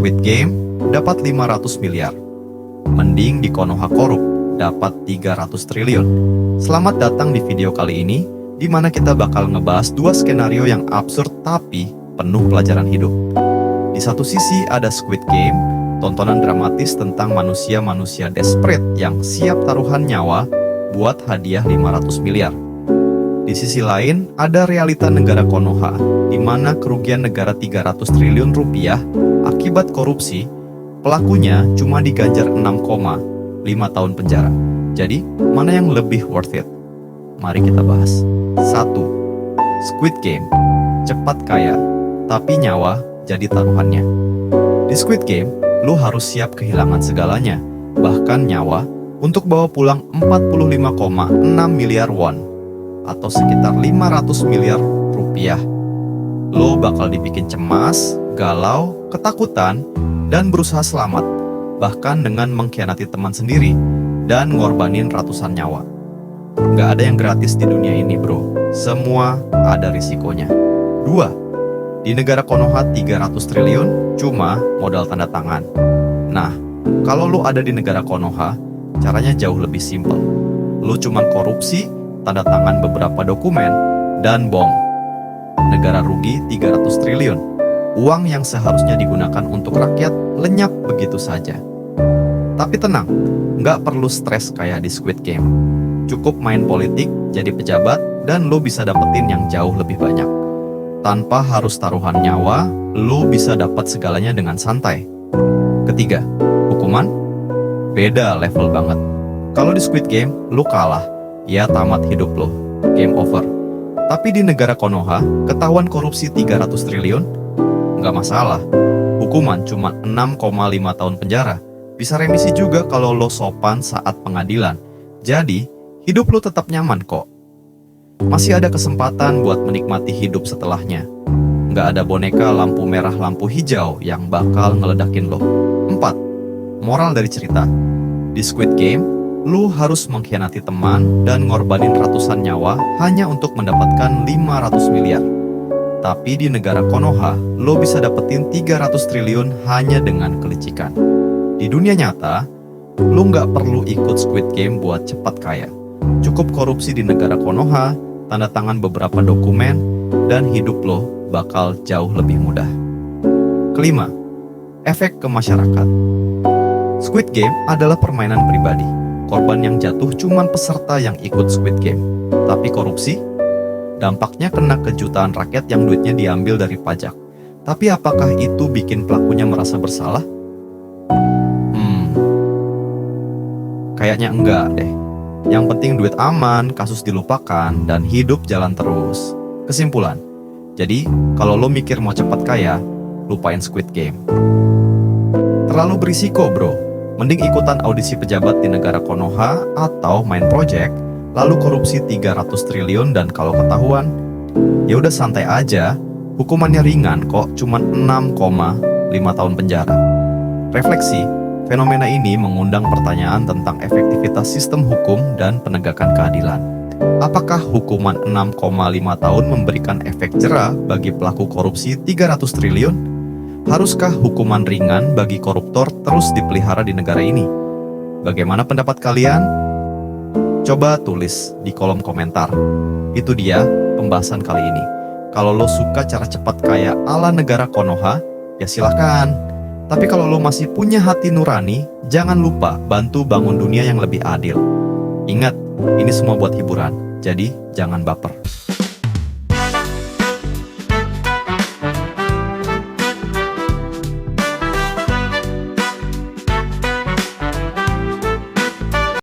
Squid Game dapat 500 miliar. Mending di Konoha korup dapat 300 triliun. Selamat datang di video kali ini, di mana kita bakal ngebahas dua skenario yang absurd tapi penuh pelajaran hidup. Di satu sisi ada Squid Game, tontonan dramatis tentang manusia-manusia desperate yang siap taruhan nyawa buat hadiah 500 miliar. Di sisi lain, ada realita negara Konoha, di mana kerugian negara 300 triliun rupiah akibat korupsi, pelakunya cuma diganjar 6,5 tahun penjara. Jadi, mana yang lebih worth it? Mari kita bahas. 1. Squid Game. Cepat kaya, tapi nyawa jadi taruhannya. Di Squid Game, lu harus siap kehilangan segalanya, bahkan nyawa, untuk bawa pulang 45,6 miliar won, atau sekitar 500 miliar rupiah. Lo bakal dibikin cemas, galau, ketakutan, dan berusaha selamat, bahkan dengan mengkhianati teman sendiri dan ngorbanin ratusan nyawa. Gak ada yang gratis di dunia ini, bro. Semua ada risikonya. 2. Di negara Konoha 300 triliun, cuma modal tanda tangan. Nah, kalau lo ada di negara Konoha, caranya jauh lebih simpel. Lo cuma korupsi, tanda tangan beberapa dokumen, dan bom. Negara rugi 300 triliun. Uang yang seharusnya digunakan untuk rakyat lenyap begitu saja. Tapi tenang, nggak perlu stres kayak di Squid Game. Cukup main politik, jadi pejabat, dan lo bisa dapetin yang jauh lebih banyak. Tanpa harus taruhan nyawa, lo bisa dapat segalanya dengan santai. Ketiga, hukuman? Beda level banget. Kalau di Squid Game, lo kalah. Ya tamat hidup lo, game over. Tapi di negara Konoha, ketahuan korupsi 300 triliun, nggak masalah. Hukuman cuma 6,5 tahun penjara. Bisa remisi juga kalau lo sopan saat pengadilan. Jadi, hidup lo tetap nyaman kok. Masih ada kesempatan buat menikmati hidup setelahnya. Nggak ada boneka lampu merah lampu hijau yang bakal ngeledakin lo. 4. Moral dari cerita. Di Squid Game, lu harus mengkhianati teman dan ngorbanin ratusan nyawa hanya untuk mendapatkan 500 miliar. Tapi di negara Konoha, lu bisa dapetin 300 triliun hanya dengan kelicikan. Di dunia nyata, lu nggak perlu ikut Squid Game buat cepat kaya. Cukup korupsi di negara Konoha, tanda tangan beberapa dokumen, dan hidup lo bakal jauh lebih mudah. Kelima, efek ke masyarakat. Squid Game adalah permainan pribadi. Korban yang jatuh cuman peserta yang ikut Squid Game. Tapi korupsi? Dampaknya kena ke jutaan rakyat yang duitnya diambil dari pajak. Tapi apakah itu bikin pelakunya merasa bersalah? Kayaknya enggak deh. Yang penting duit aman, kasus dilupakan, dan hidup jalan terus. Kesimpulan, jadi kalau lo mikir mau cepat kaya, lupain Squid Game. Terlalu berisiko, bro. Mending ikutan audisi pejabat di negara Konoha atau main project, lalu korupsi 300 triliun dan kalau ketahuan, ya udah santai aja, hukumannya ringan kok, cuman 6,5 tahun penjara. Refleksi, fenomena ini mengundang pertanyaan tentang efektivitas sistem hukum dan penegakan keadilan. Apakah hukuman 6,5 tahun memberikan efek jera bagi pelaku korupsi 300 triliun? Haruskah hukuman ringan bagi koruptor terus dipelihara di negara ini? Bagaimana pendapat kalian? Coba tulis di kolom komentar. Itu dia pembahasan kali ini. Kalau lo suka cara cepat kaya ala negara Konoha, ya silakan. Tapi kalau lo masih punya hati nurani, jangan lupa bantu bangun dunia yang lebih adil. Ingat, ini semua buat hiburan, jadi jangan baper.